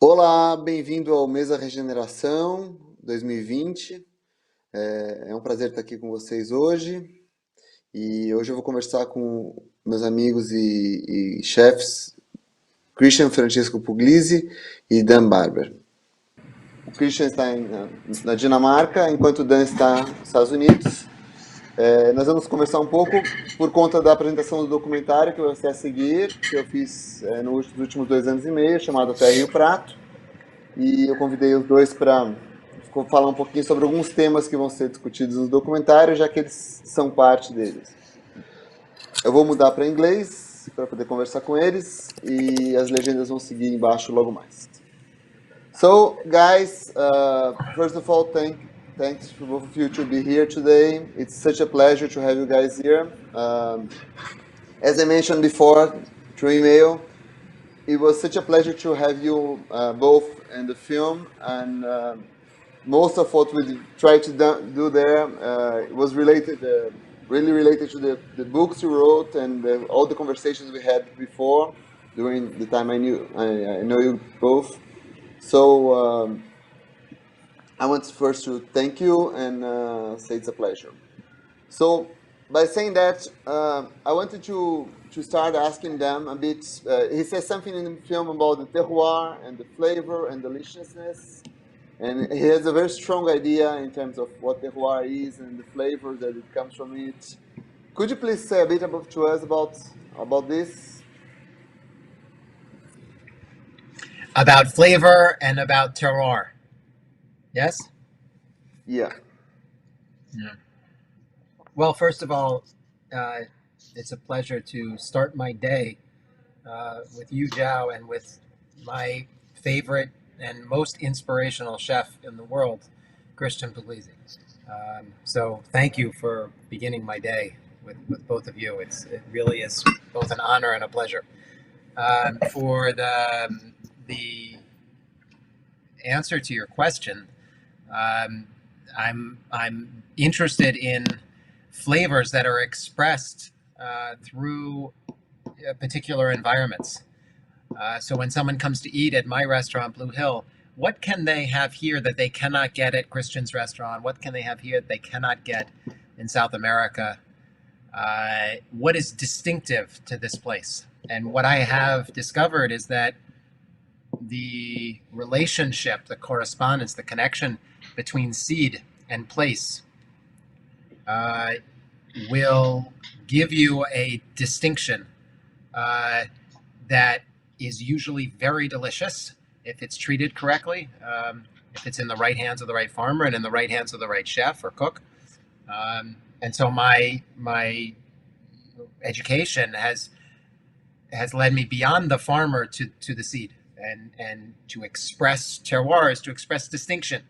Olá, bem-vindo ao Mesa Regeneração 2020. É um prazer estar aqui com vocês hoje. E hoje eu vou conversar com meus amigos e chefs Christian Francisco Puglisi e Dan Barber. O Christian está na Dinamarca, enquanto o Dan está nos Estados Unidos. Nós vamos conversar um pouco por conta da apresentação do documentário que vai ser a seguir, que eu fiz nos últimos 2 anos e meio, chamado Terra e o Prato. E eu convidei os dois para falar um pouquinho sobre alguns temas que vão ser discutidos no documentário, já que eles são parte deles. Eu vou mudar para inglês para poder conversar com eles e as legendas vão seguir embaixo logo mais. So, guys, first of all, thanks for both of you to be here today. It's such a pleasure to have you guys here. As I mentioned before through email, it was such a pleasure to have you both in the film, and most of what we tried to do there was related, really related to the books you wrote and all the conversations we had before during the time I know you both. So I want first to thank you and say it's a pleasure. So by saying that, I wanted to start asking them a bit. He says something in the film about the terroir and the flavor and deliciousness, and he has a very strong idea in terms of what terroir is and the flavor that it comes from it. Could you please say a bit to us about this? About flavor and about terroir. Yes? Yeah. Well, first of all, it's a pleasure to start my day with you, Zhao, and with my favorite and most inspirational chef in the world, Christian Puglisi. So thank you for beginning my day with both of you. It really is both an honor and a pleasure. For the answer to your question, I'm interested in flavors that are expressed through particular environments. So when someone comes to eat at my restaurant, Blue Hill, what can they have here that they cannot get at Christian's restaurant? What can they have here that they cannot get in South America? What is distinctive to this place? And what I have discovered is that the relationship, the correspondence, the connection between seed and place will give you a distinction that is usually very delicious if it's treated correctly, if it's in the right hands of the right farmer and in the right hands of the right chef or cook. And so my education has led me beyond the farmer to the seed, and to express terroir is to express distinction,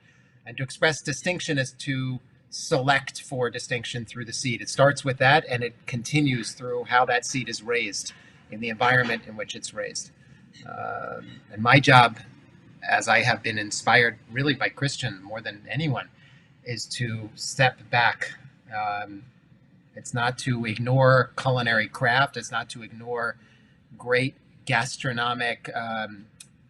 and to express distinction is to select for distinction through the seed. It starts with that, and it continues through how that seed is raised in the environment in which it's raised. And my job, as I have been inspired really by Christian more than anyone, is to step back. It's not to ignore culinary craft. It's not to ignore great gastronomic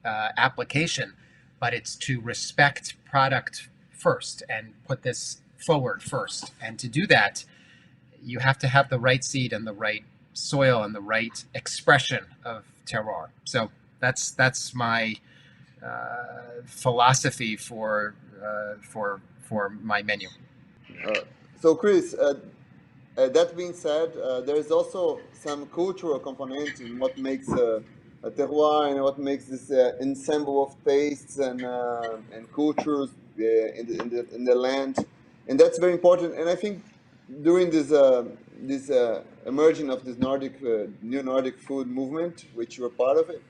application, but it's to respect product first and put this forward first. And to do that, you have to have the right seed and the right soil and the right expression of terroir. So that's my philosophy for my menu. So Chris, that being said, there is also some cultural component in what makes a terroir and what makes this ensemble of tastes and cultures in the land, and that's very important. And I think during this emerging of this Nordic new Nordic food movement, which you were part of it,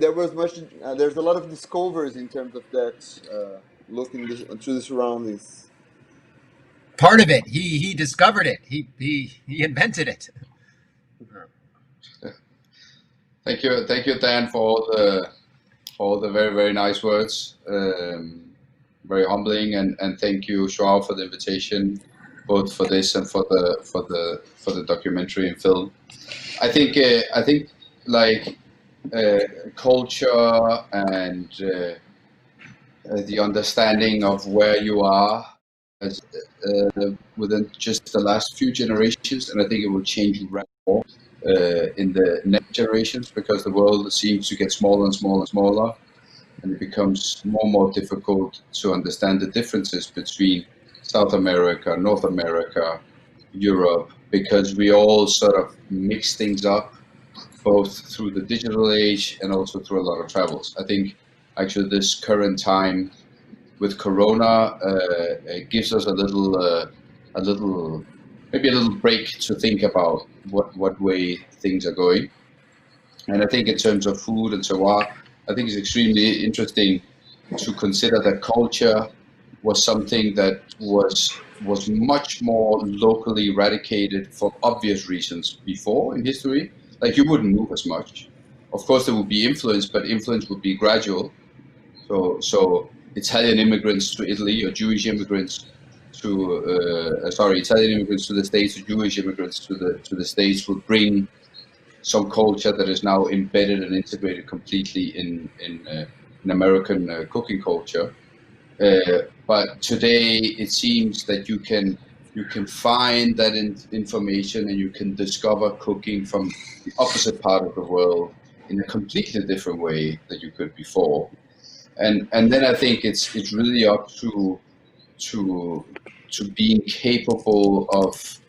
there was much. There's a lot of discoveries in terms of that, looking through the surroundings. Part of it, he discovered it. He invented it. Thank you, Dan, for all the very, very nice words. Very humbling, and thank you, Joao, for the invitation, both for this and for the documentary and film. I think like culture and the understanding of where you are as, within just the last few generations, and I think it will change right more in the next generations, because the world seems to get smaller and smaller and smaller, and it becomes more and more difficult to understand the differences between South America, North America, Europe, because we all sort of mix things up, both through the digital age and also through a lot of travels. I think actually this current time with Corona it gives us a little, maybe a little break to think about what way things are going. And I think in terms of food and so on, I think it's extremely interesting to consider that culture was something that was much more locally eradicated for obvious reasons before in history. Like, you wouldn't move as much. Of course, there would be influence, but influence would be gradual. So Italian immigrants to Italy, or Jewish immigrants to Italian immigrants to the States, or Jewish immigrants to the States would bring some culture that is now embedded and integrated completely in American cooking culture. But today it seems that you can find that information, and you can discover cooking from the opposite part of the world in a completely different way than you could before. And then I think it's really up to being capable of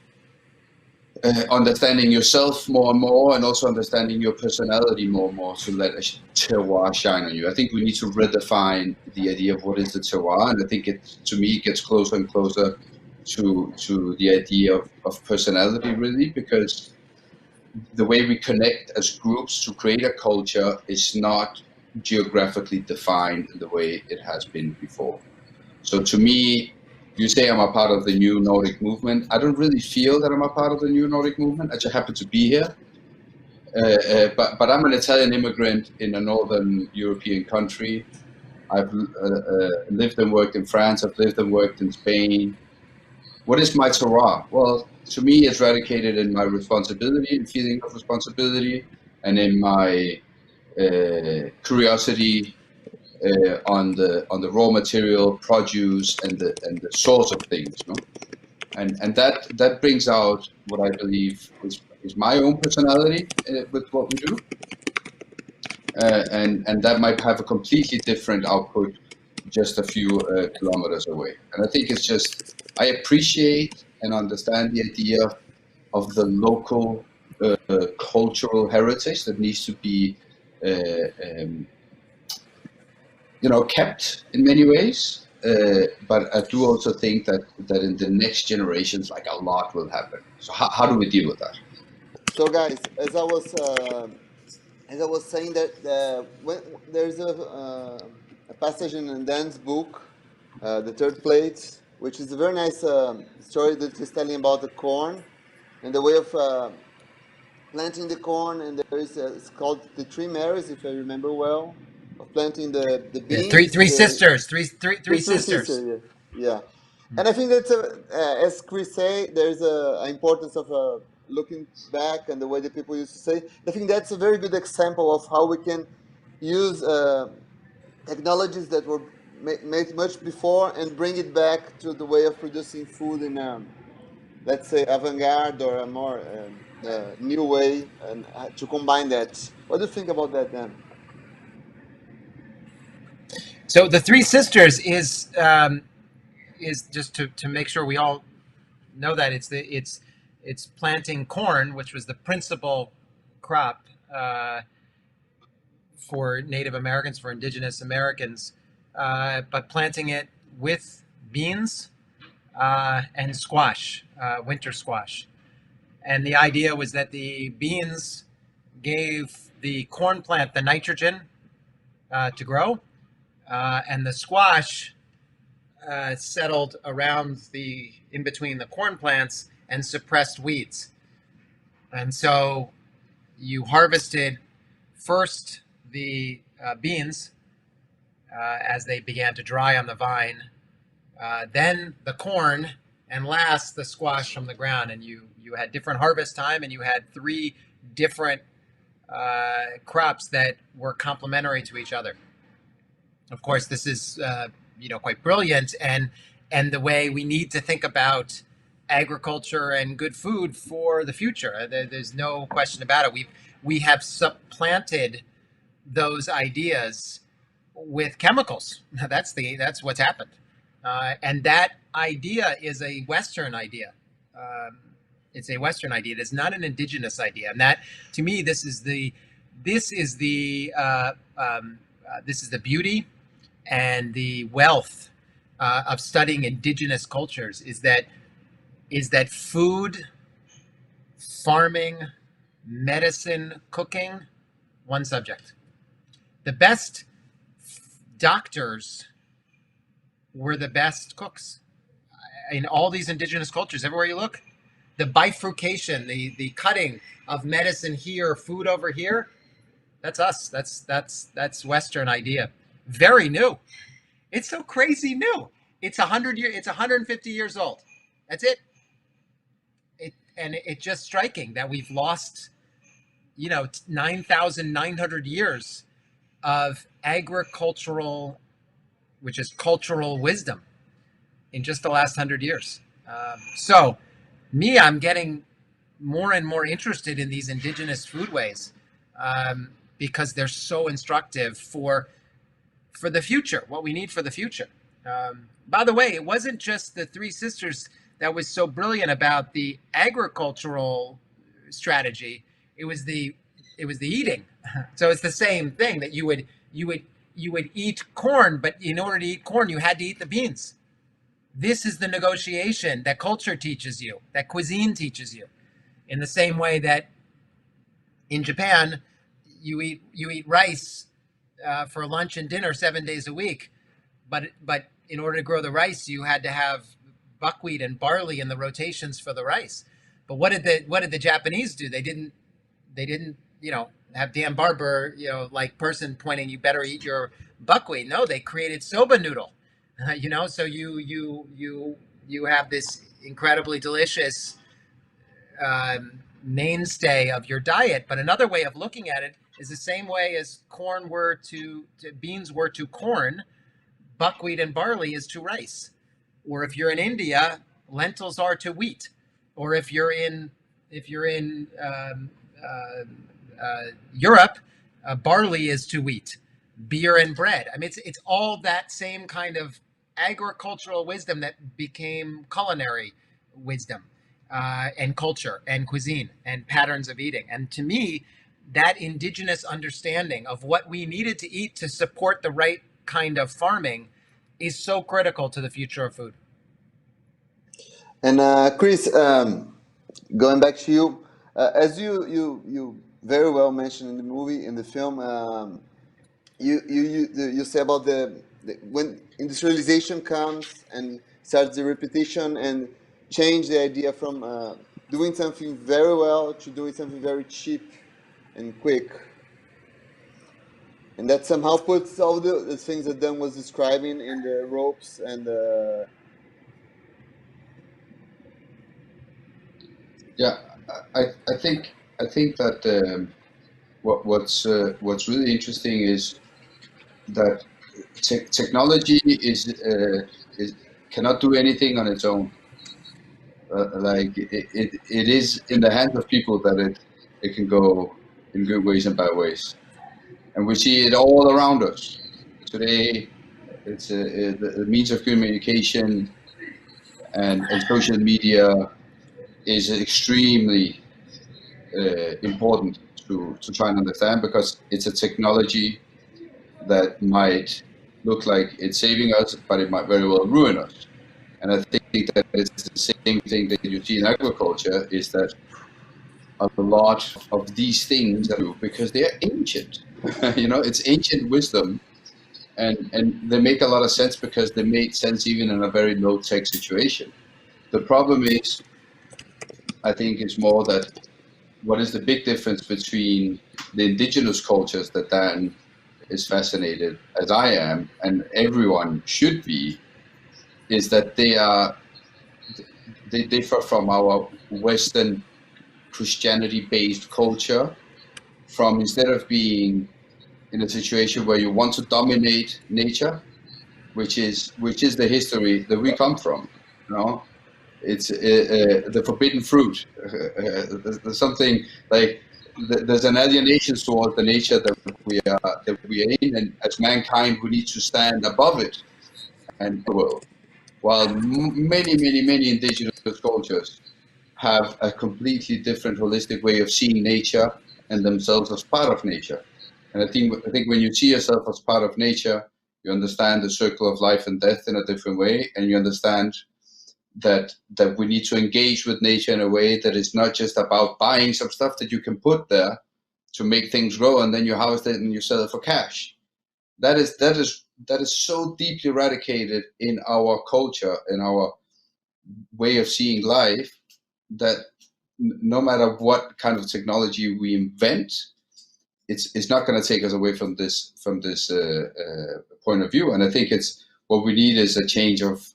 understanding yourself more and more, and also understanding your personality more and more, to let a terroir shine on you. I think we need to redefine the idea of what is the terroir, and I think to me it gets closer and closer to the idea of personality, really, because the way we connect as groups to create a culture is not geographically defined in the way it has been before. So to me, you say I'm a part of the new Nordic movement. I don't really feel that I'm a part of the new Nordic movement. I just happen to be here. But I'm an Italian immigrant in a Northern European country. I've lived and worked in France. I've lived and worked in Spain. What is my terroir? Well, to me, it's radicated in my responsibility and feeling of responsibility, and in my curiosity on the raw material, produce, and the source of things, no? And that brings out what I believe is my own personality with what we do, and that might have a completely different output just a few kilometers away. And I think it's just, I appreciate and understand the idea of the local cultural heritage that needs to be kept in many ways, but I do also think that in the next generations, like, a lot will happen. So how do we deal with that? So, guys, as I was saying, that when there's a passage in Dan's book, The Third Plate, which is a very nice story that is telling about the corn and the way of planting the corn. And there is it's called the Three Marys, if I remember well, of planting the beans. Three sisters. Three sisters. Sisters, yeah. And I think that, as Chris say, there's an importance of looking back and the way that people used to say. I think that's a very good example of how we can use technologies that were made much before and bring it back to the way of producing food in, let's say, avant-garde or a more new way, and to combine that. What do you think about that, Dan? So the Three Sisters is just to make sure we all know that it's planting corn, which was the principal crop for Native Americans, for indigenous Americans, but planting it with beans and squash, winter squash. And the idea was that the beans gave the corn plant the nitrogen to grow, and the squash settled around in between the corn plants and suppressed weeds. And so you harvested first the beans as they began to dry on the vine, then the corn, and last the squash from the ground. And you had different harvest time, and you had three different crops that were complementary to each other. Of course, this is quite brilliant, and the way we need to think about agriculture and good food for the future. There's no question about it. We have supplanted those ideas with chemicals. That's what's happened, and that idea is a Western idea. It's a Western idea. It is not an indigenous idea, and that, to me, this is the beauty and the wealth of studying indigenous cultures. Is that food, farming, medicine, cooking, one subject. The best doctors were the best cooks in all these indigenous cultures. Everywhere you look, the bifurcation, the cutting of medicine here, food over here, that's us. That's Western idea. Very new. It's so crazy new. It's 150 years old. That's it. It's just striking that we've lost, 9,900 years of agricultural, which is cultural wisdom, in just the last 100 years. I'm getting more and more interested in these indigenous foodways because they're so instructive for the future, what we need for the future. By the way, it wasn't just the three sisters that was so brilliant about the agricultural strategy. It was the eating. So it's the same thing, that you would eat corn, but in order to eat corn, you had to eat the beans. This is the negotiation that culture teaches you, that cuisine teaches you. In the same way that in Japan, you eat rice for lunch and dinner 7 days a week, but in order to grow the rice, you had to have buckwheat and barley in the rotations for the rice. But what did the Japanese do? They didn't have Dan Barber like person pointing, you better eat your buckwheat. No, they created soba noodle. So you have this incredibly delicious mainstay of your diet. But another way of looking at it is the same way as beans were to corn, buckwheat and barley is to rice. Or if you're in India, lentils are to wheat. Or if you're in Europe, barley is to wheat. Beer and bread. I mean, it's all that same kind of agricultural wisdom that became culinary wisdom, and culture and cuisine and patterns of eating. And to me, that indigenous understanding of what we needed to eat to support the right kind of farming is so critical to the future of food. And Chris, going back to you, as you very well mentioned in the film, you say about when industrialization comes and starts the repetition and change the idea from doing something very well to doing something very cheap and quick. And that somehow puts all the things that Dan was describing in the ropes and the... Yeah, I think that what's really interesting is that technology cannot do anything on its own. It is in the hands of people that it can go in good ways and bad ways, and we see it all around us today. It's the means of communication and social media is extremely important to try and understand, because it's a technology that might look like it's saving us, but it might very well ruin us. And I think that it's the same thing that you see in agriculture, is that a lot of these things are because they are ancient. It's ancient wisdom, and they make a lot of sense because they made sense even in a very low-tech situation. The problem is, I think it's more that what is the big difference between the indigenous cultures that Dan is fascinated, as I am, and everyone should be, is that they differ from our Western Christianity-based culture from instead of being in a situation where you want to dominate nature, which is the history that we come from. You know, it's the forbidden fruit. There's something like there's an alienation towards the nature that we are in, and as mankind, we need to stand above it and the world. While many indigenous cultures have a completely different holistic way of seeing nature and themselves as part of nature. And I think when you see yourself as part of nature, you understand the circle of life and death in a different way, and you understand that we need to engage with nature in a way that is not just about buying some stuff that you can put there to make things grow, and then you harvest it and you sell it for cash. That is so deeply eradicated in our culture, in our way of seeing life, that no matter what kind of technology we invent, it's not going to take us away from this point of view. And I think it's what we need is a change of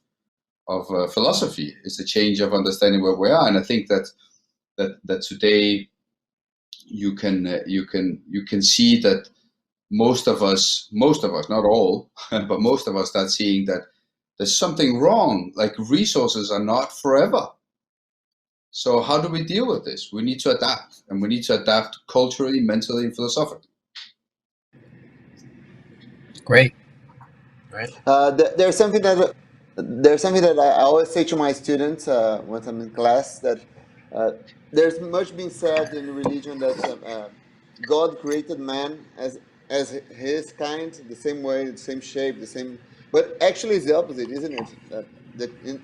philosophy. It's a change of understanding where we are. And I think that today you can see that most of us, not all, but most of us start seeing that there's something wrong. Like, resources are not forever. So how do we deal with this? We need to adapt, and we need to adapt culturally, mentally, and philosophically. Great. Right. There's something that I always say to my students when I'm in class, that there's much being said in religion that God created man as his kind, the same way, the same shape, the same. But actually, it's the opposite, isn't it?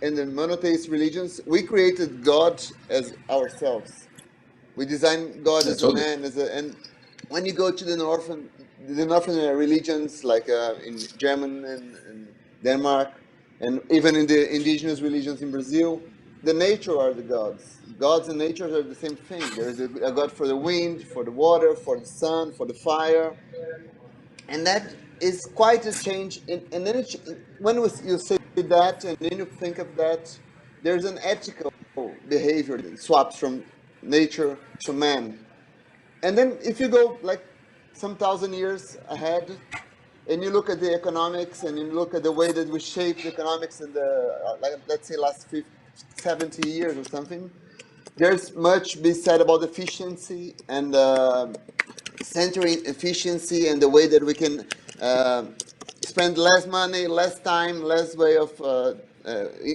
In the monotheist religions, we created God as ourselves. We designed God as a man, and when you go to the northern religions, like in German and Denmark, and even in the indigenous religions in Brazil, the nature are the gods. Gods and nature are the same thing. There is a God for the wind, for the water, for the sun, for the fire, and that is quite a change. And then when you say that, and then you think of that, there's an ethical behavior that swaps from nature to man. And then if you go like some thousand years ahead, and you look at the economics, and you look at the way that we shaped economics in the, like, let's say, last 50, 70 years or something, there's much be said about efficiency and centering efficiency and the way that we can spend less money, less time, less way of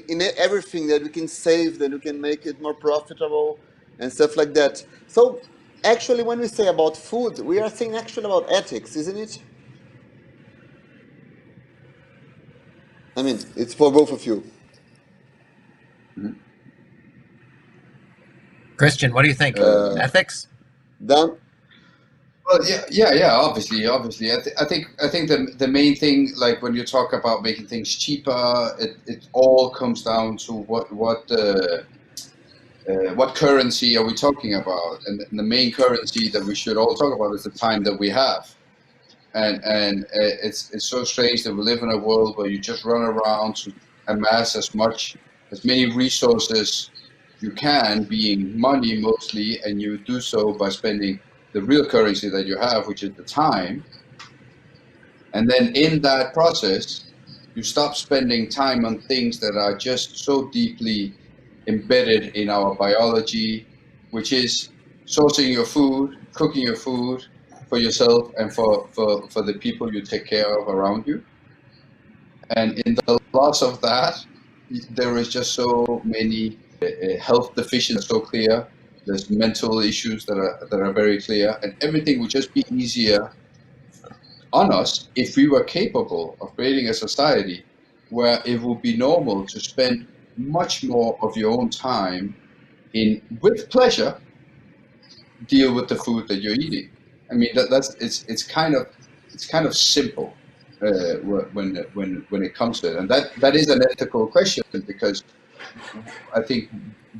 in everything, that we can save, that we can make it more profitable and stuff like that. So actually, when we say about food, we are saying actually about ethics, isn't it? I mean, it's for both of you. Christian, what do you think? Ethics? Dan? Well, yeah. Obviously. I think the main thing, like when you talk about making things cheaper, it all comes down to what currency are we talking about? And the main currency that we should all talk about is the time that we have. And it's so strange that we live in a world where you just run around to amass as many resources you can, being money mostly, and you do so by spending the real currency that you have, which is the time. And then in that process, you stop spending time on things that are just so deeply embedded in our biology, which is sourcing your food, cooking your food for yourself and for the people you take care of around you. And in the loss of that, there is just so many health deficiencies so clear. There's mental issues that are very clear, and everything would just be easier on us if we were capable of creating a society where it would be normal to spend much more of your own time with pleasure, deal with the food that you're eating. I mean, it's kind of simple when it comes to it, and that is an ethical question, because I think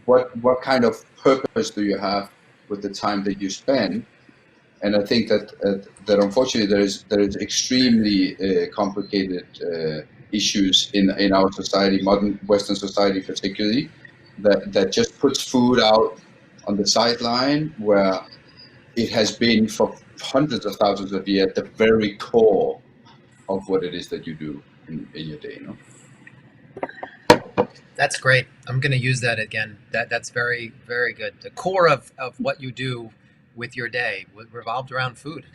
what kind of purpose do you have with the time that you spend? And I think that unfortunately there is extremely complicated issues in our society, modern Western society particularly, that just puts food out on the sideline, where it has been for hundreds of thousands of years the very core of what it is that you do in your day. That's great. I'm going to use that again. That's very, very good. The core of what you do with your day revolved around food.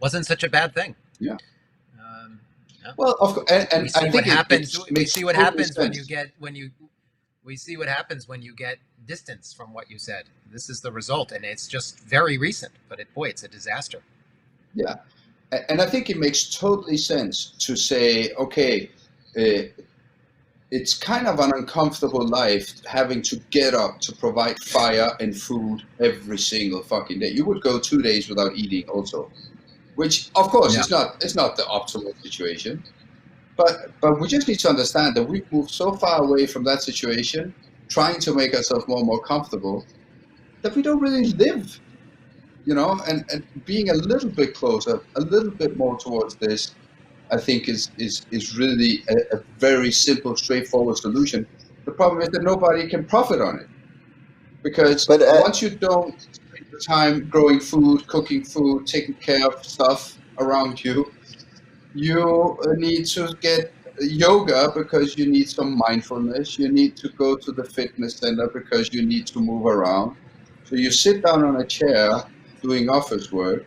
Wasn't such a bad thing. Yeah. Yeah. Well, of course, and we see I what think happens. We see what happens when sense. we see what happens when you get distance from what you said. This is the result, and it's just very recent. But it's a disaster. Yeah, and I think it makes totally sense to say, okay, it's kind of an uncomfortable life having to get up to provide fire and food every single fucking day. You would go 2 days without eating also, which of course Yeah. it's not the optimal situation, but we just need to understand that we've moved so far away from that situation, trying to make ourselves more and more comfortable, that we don't really live, and being a little bit closer, a little bit more towards this, I think is really a very simple, straightforward solution. The problem is that nobody can profit on it, because once you don't spend the time growing food, cooking food, taking care of stuff around you, you need to get yoga because you need some mindfulness. You need to go to the fitness center because you need to move around. So you sit down on a chair doing office work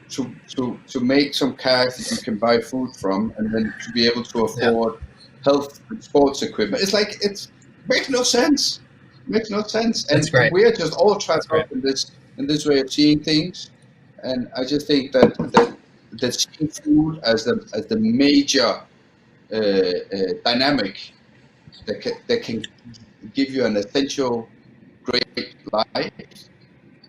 to make some cash that you can buy food from, and then to be able to afford health and sports equipment. It's like, it makes no sense. It makes no sense. And we are just all trapped up in this way of seeing things. And I just think that seeing food as the major dynamic that can give you an essential great life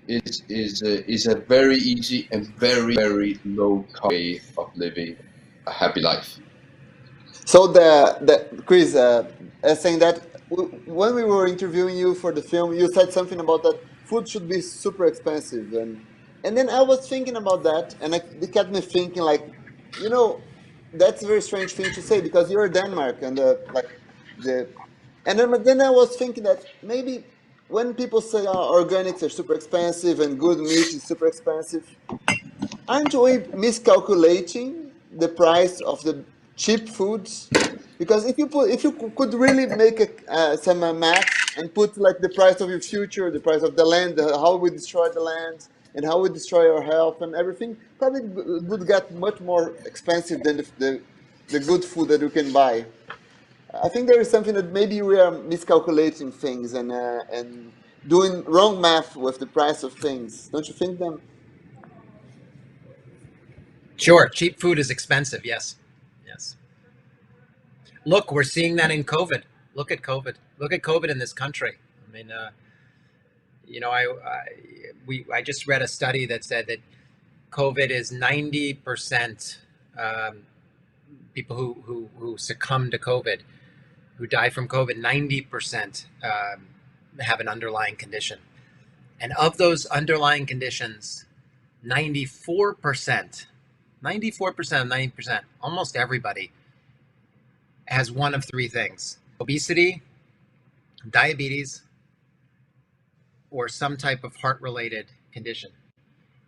is a very easy and very, very low cost way of living a happy life. So Chris, saying that when we were interviewing you for the film, you said something about that food should be super expensive, and then I was thinking about that, and it kept me thinking, like, that's a very strange thing to say, because you're Denmark, and then I was thinking that maybe when people say organics are super expensive and good meat is super expensive, aren't we miscalculating the price of the cheap foods? Because if you could really make some math and put like the price of your future, the price of the land, how we destroy the land, and how we destroy our health and everything, probably would get much more expensive than the good food that you can buy. I think there is something that maybe we are miscalculating things and doing wrong math with the price of things. Don't you think, then? Sure, cheap food is expensive. Yes. Look, we're seeing that in COVID. Look at COVID. Look at COVID in this country. I mean, I just read a study that said that COVID is 90% people who succumb to COVID, who die from COVID, 90% have an underlying condition. And of those underlying conditions, 94% of 90%, almost everybody, has one of three things: obesity, diabetes, or some type of heart-related condition.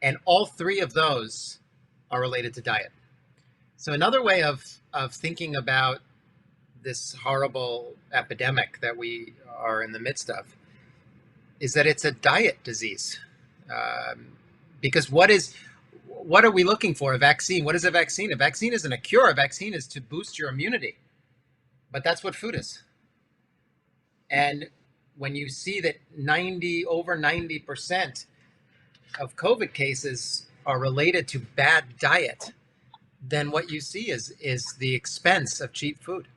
And all three of those are related to diet. So another way of thinking about this horrible epidemic that we are in the midst of is that it's a diet disease. Because what are we looking for? A vaccine. What is a vaccine? A vaccine isn't a cure. A vaccine is to boost your immunity. But that's what food is. And when you see that over 90% of COVID cases are related to bad diet, then what you see is the expense of cheap food.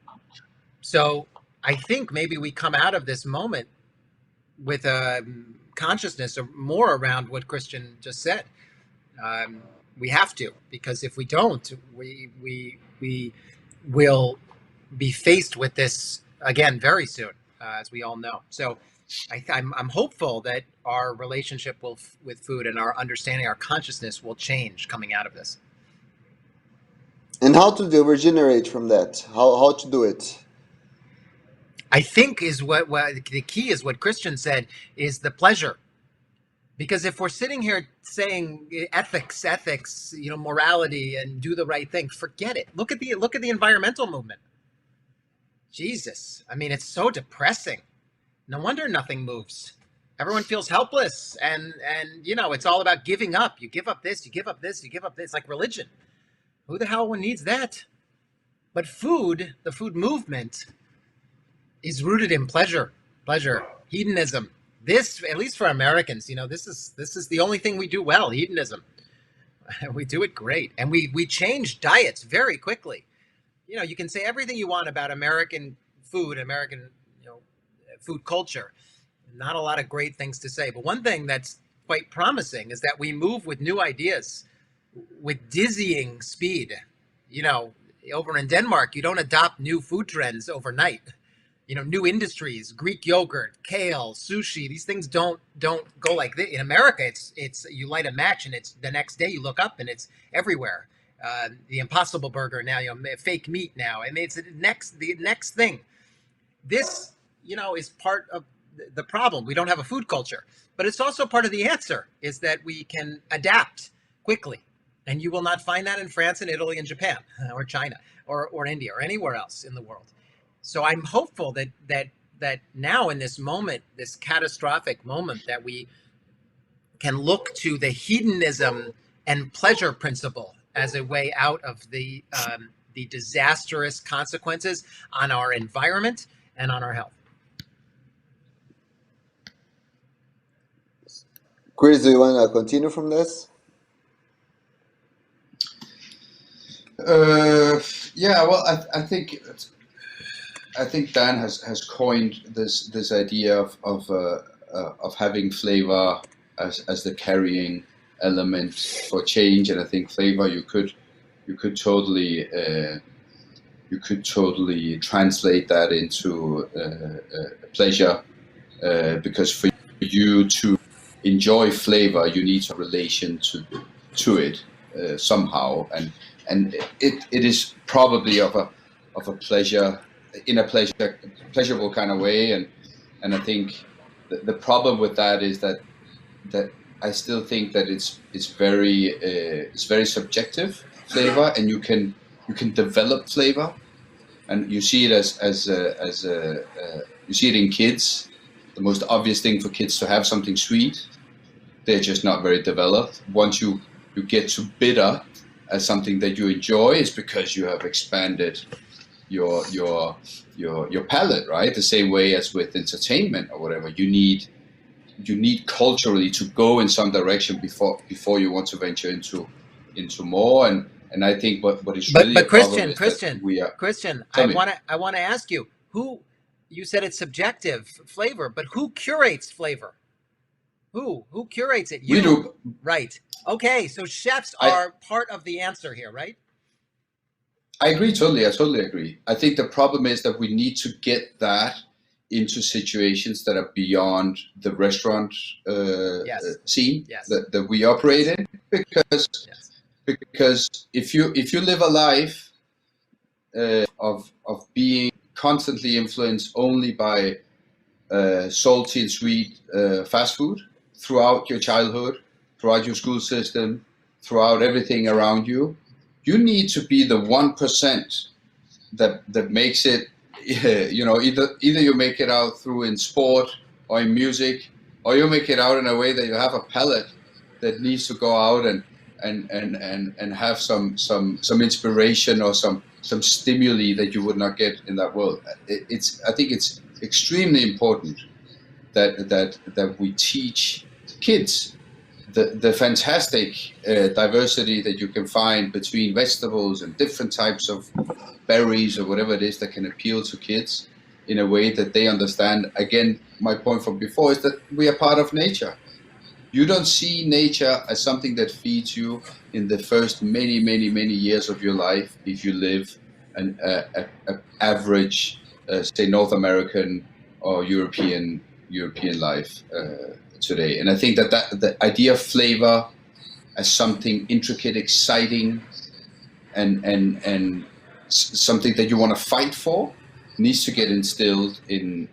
So I think maybe we come out of this moment with a consciousness or more around what Christian just said. We have to, because if we don't, we will be faced with this again very soon, as we all know. So I'm hopeful that our relationship with food and our understanding, our consciousness will change coming out of this. And how to regenerate from that? How to do it? I think is what the key is what Christian said, is the pleasure. Because if we're sitting here saying ethics, morality, and do the right thing, forget it. Look at the environmental movement. Jesus, I mean, it's so depressing. No wonder nothing moves. Everyone feels helpless, and it's all about giving up. You give up this, you give up this, you give up this. It's like religion. Who the hell needs that? But the food movement, is rooted in pleasure, hedonism. This, at least for Americans, this is the only thing we do well, hedonism. We do it great, and we change diets very quickly. You can say everything you want about American food, American food culture. Not a lot of great things to say, but one thing that's quite promising is that we move with new ideas with dizzying speed. Over in Denmark, you don't adopt new food trends overnight. New industries, Greek yogurt, kale, sushi, these things don't go like this. In America, it's you light a match and it's the next day you look up and it's everywhere. The Impossible Burger now, fake meat now. I mean, it's the next thing. This, is part of the problem. We don't have a food culture, but it's also part of the answer, is that we can adapt quickly. And you will not find that in France and Italy and Japan or China or India or anywhere else in the world. So I'm hopeful that now in this moment, this catastrophic moment, that we can look to the hedonism and pleasure principle as a way out of the disastrous consequences on our environment and on our health. Chris, do you want to continue from this? Yeah, well, I think Dan has coined this idea of having flavor as the carrying element for change, and I think flavor you could totally translate that into pleasure, because for you to enjoy flavor, you need a relation to it somehow, and it is probably of a pleasure, in a pleasurable kind of way, and I think the problem with that is that I still think that it's very subjective flavor, and you can develop flavor, and you see it as you see it in kids. The most obvious thing for kids to have something sweet, they're just not very developed. Once you get to bitter as something that you enjoy, is because you have expanded your palate, right? The same way as with entertainment or whatever, you need culturally to go in some direction before you want to venture into more. And I think what is really but a problem is Christian, that we are. Christian, Tell I me. want to ask you, you said it's subjective flavor, but who curates flavor? Who curates it? You We do. Right. Okay, so chefs are part of the answer here, right? I agree totally. I totally agree. I think the problem is that we need to get that into situations that are beyond the restaurant Yes. scene Yes. that we operate in, because Yes. if you live a life of being constantly influenced only by salty and sweet fast food throughout your childhood, throughout your school system, throughout everything around you, you need to be the 1% that makes it. Either you make it out through in sport or in music, or you make it out in a way that you have a palate that needs to go out and have some inspiration or some stimuli that you would not get in that world. I think it's extremely important that we teach kids the fantastic diversity that you can find between vegetables and different types of berries or whatever it is that can appeal to kids in a way that they understand. Again, my point from before is that we are part of nature. You don't see nature as something that feeds you in the first many years of your life if you live an average, say, North American or European life today. And I think that the idea of flavor as something intricate, exciting, and something that you want to fight for needs to get instilled in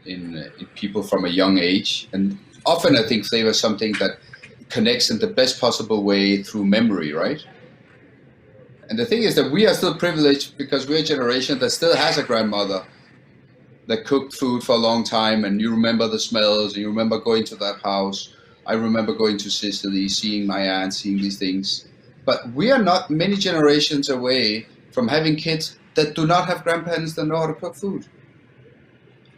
people from a young age. And often I think flavor is something connects in the best possible way through memory, right? And the thing is that we are still privileged because we're a generation that still has a grandmother that cooked food for a long time, and you remember the smells, and you remember going to that house. I remember going to Sicily, seeing my aunt, seeing these things. But we are not many generations away from having kids that do not have grandparents that know how to cook food.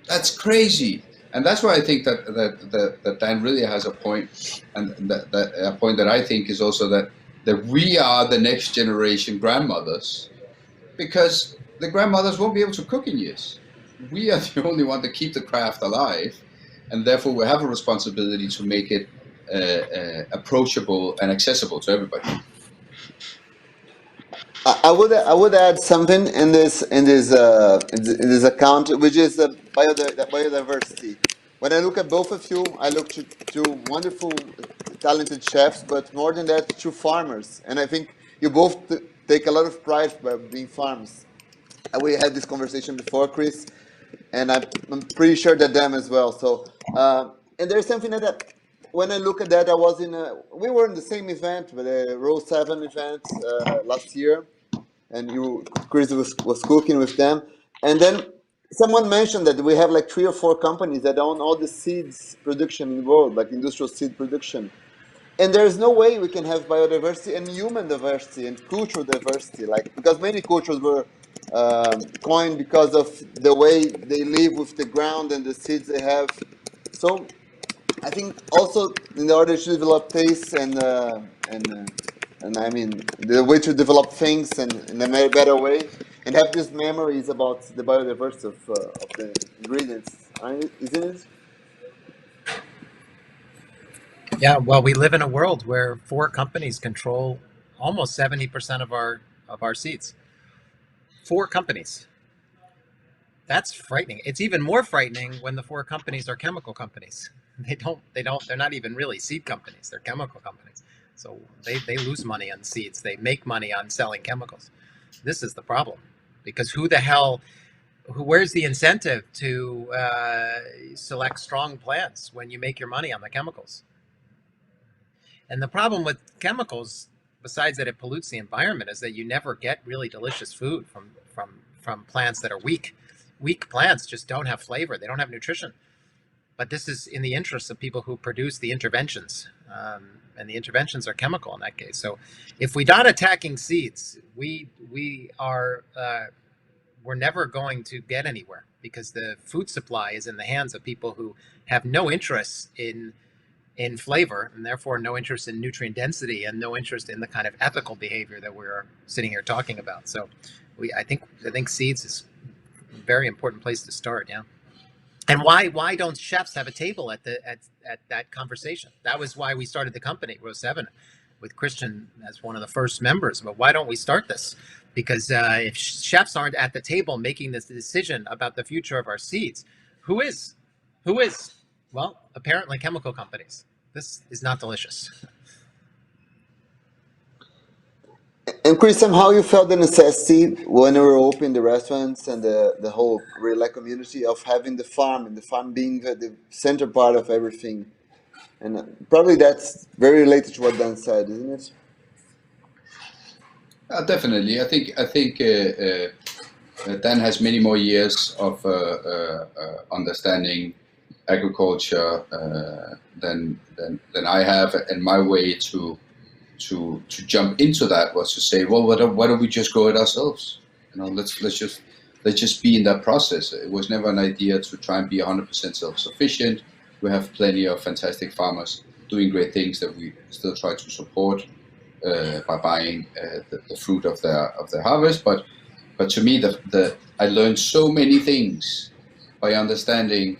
That's crazy. And that's why I think that Dan really has a point, and that a point that I think is also that we are the next generation grandmothers, because the grandmothers won't be able to cook in years. We are the only one that keep the craft alive, and therefore we have a responsibility to make it approachable and accessible to everybody. I would add something in this account, which is the biodiversity. When I look at both of you, I look to two wonderful, talented chefs, but more than that, two farmers. And I think you both take a lot of pride by being farmers. We had this conversation before, Chris, and I'm pretty sure that them as well. So, and there's something that when I look at that, we were in the same event, the Row 7 event last year, and Chris was cooking with them, and then someone mentioned that we have like 3 or 4 companies that own all the seeds production in the world, like industrial seed production. And there's no way we can have biodiversity and human diversity and cultural diversity, like, because many cultures were coined because of the way they live with the ground and the seeds they have. So I think also in order to develop taste and I mean the way to develop things and in a better way and have these memories about the biodiversity of the ingredients, isn't it? Yeah, well, we live in a world where 4 companies control almost 70% of our seeds. 4 companies. That's frightening. It's even more frightening when the 4 companies are chemical companies. They're not even really seed companies. They're chemical companies. So they lose money on seeds. They make money on selling chemicals. This is the problem, because where's the incentive to select strong plants when you make your money on the chemicals? And the problem with chemicals, besides that it pollutes the environment, is that you never get really delicious food from plants that are weak. Weak plants just don't have flavor. They don't have nutrition. But this is in the interest of people who produce the interventions. And the interventions are chemical in that case. So if we're not attacking seeds, we're never going to get anywhere, because the food supply is in the hands of people who have no interest in flavor, and therefore no interest in nutrient density, and no interest in the kind of ethical behavior that we're sitting here talking about. So I think seeds is a very important place to start. Yeah. And why don't chefs have a table at that conversation? That was why we started the company, Row 7, with Christian as one of the first members. But why don't we start this? Because if chefs aren't at the table making this decision about the future of our seeds, who is? Well, apparently chemical companies. This is not delicious. And Chris, somehow you felt the necessity when you were opening the restaurants and the whole relay community of having the farm, and the farm being the center part of everything. And probably that's very related to what Dan said, isn't it? Definitely. I think Dan has many more years of understanding agriculture than I have, and my way to jump into that was to say, well, why don't we just grow it ourselves? Let's just be in that process. It was never an idea to try and be 100% self-sufficient. We have plenty of fantastic farmers doing great things that we still try to support by buying the fruit of their harvest. But to me, I learned so many things by understanding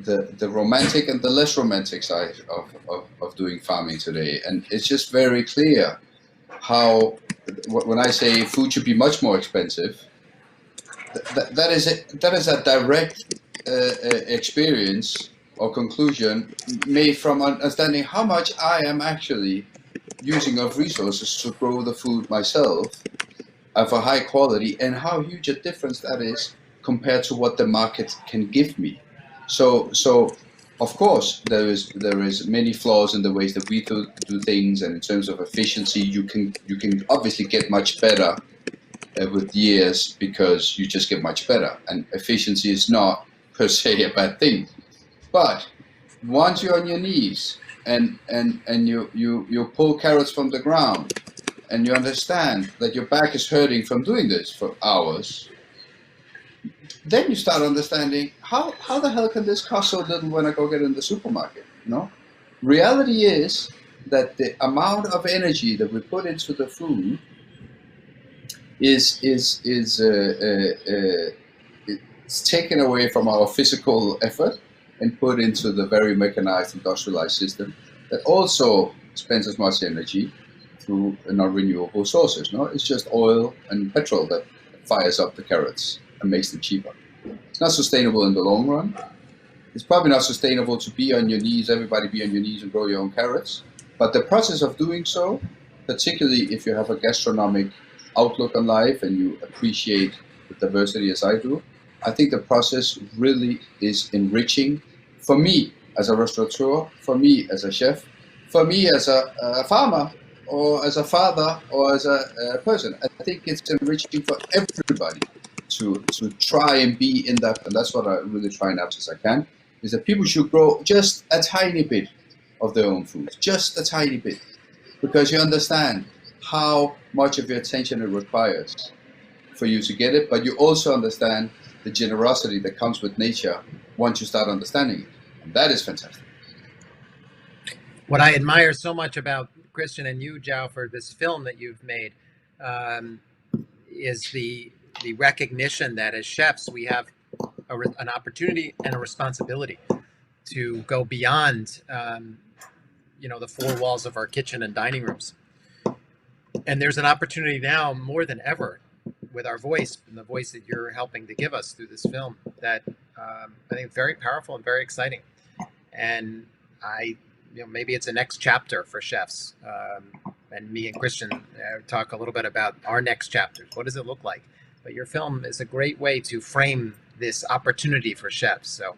the romantic and the less romantic side of doing farming today. And it's just very clear how, when I say food should be much more expensive, that is a direct experience or conclusion made from understanding how much I am actually using of resources to grow the food myself of a high quality, and how huge a difference that is compared to what the market can give me. So of course, there is many flaws in the ways that we do things, and in terms of efficiency, you can obviously get much better with years, because you just get much better, and efficiency is not per se a bad thing. But once you're on your knees and you pull carrots from the ground, and you understand that your back is hurting from doing this for hours, then you start understanding how the hell can this cost so little when I go get it in the supermarket? Reality is that the amount of energy that we put into the food is taken away from our physical effort and put into the very mechanized, industrialized system that also spends as much energy through non-renewable sources. It's just oil and petrol that fires up the carrots and makes them cheaper. It's not sustainable in the long run. It's probably not sustainable to be on your knees, everybody be on your knees and grow your own carrots. But the process of doing so, particularly if you have a gastronomic outlook on life and you appreciate the diversity as I do, I think the process really is enriching for me as a restaurateur, for me as a chef, for me as a farmer, or as a father, or as a person. I think it's enriching for everybody to try and be in that, and that's what I really try and as I can, is that people should grow just a tiny bit of their own food, just a tiny bit, because you understand how much of your attention it requires for you to get it, but you also understand the generosity that comes with nature once you start understanding it, and that is fantastic. What I admire so much about Christian and you, Zhao, for this film that you've made, is the recognition that as chefs we have an opportunity and a responsibility to go beyond, the four walls of our kitchen and dining rooms. And there's an opportunity now more than ever with our voice and the voice that you're helping to give us through this film that I think very powerful and very exciting. And maybe it's a next chapter for chefs. And me and Christian talk a little bit about our next chapters. What does it look like? But your film is a great way to frame this opportunity for chefs. So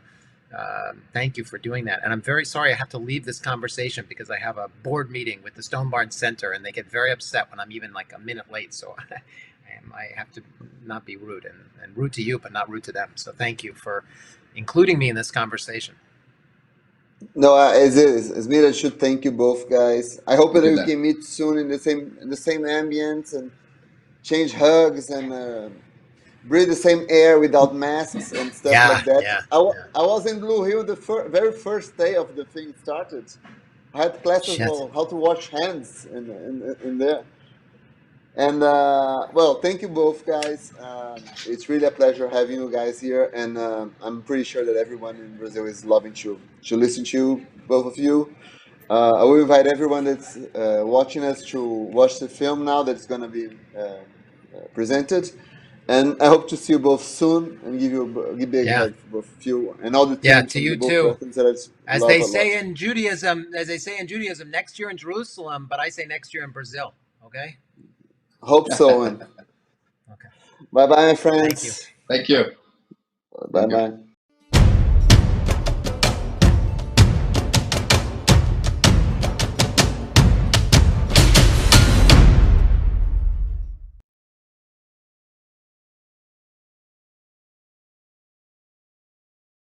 thank you for doing that. And I'm very sorry I have to leave this conversation because I have a board meeting with the Stone Barn Center, and they get very upset when I'm even like a minute late. So I have to not be rude and rude to you, but not rude to them. So thank you for including me in this conversation. No, as me that should thank you both guys. I hope that we can meet soon in the same ambience and change hugs and breathe the same air without masks and stuff like that. Yeah, I was in Blue Hill the very first day of the thing started. I had classes on how to wash hands in there. And well, thank you both guys. It's really a pleasure having you guys here, and I'm pretty sure that everyone in Brazil is loving to listen to you, both of you. I will invite everyone that's watching us to watch the film now that's going to be presented, and I hope to see you both soon and give you a big hug for both of you and all the team. To you too. As they say in Judaism, next year in Jerusalem, but I say next year in Brazil. Okay. Hope so. Okay. Bye bye, my friends. Thank you. Thank you. Bye bye.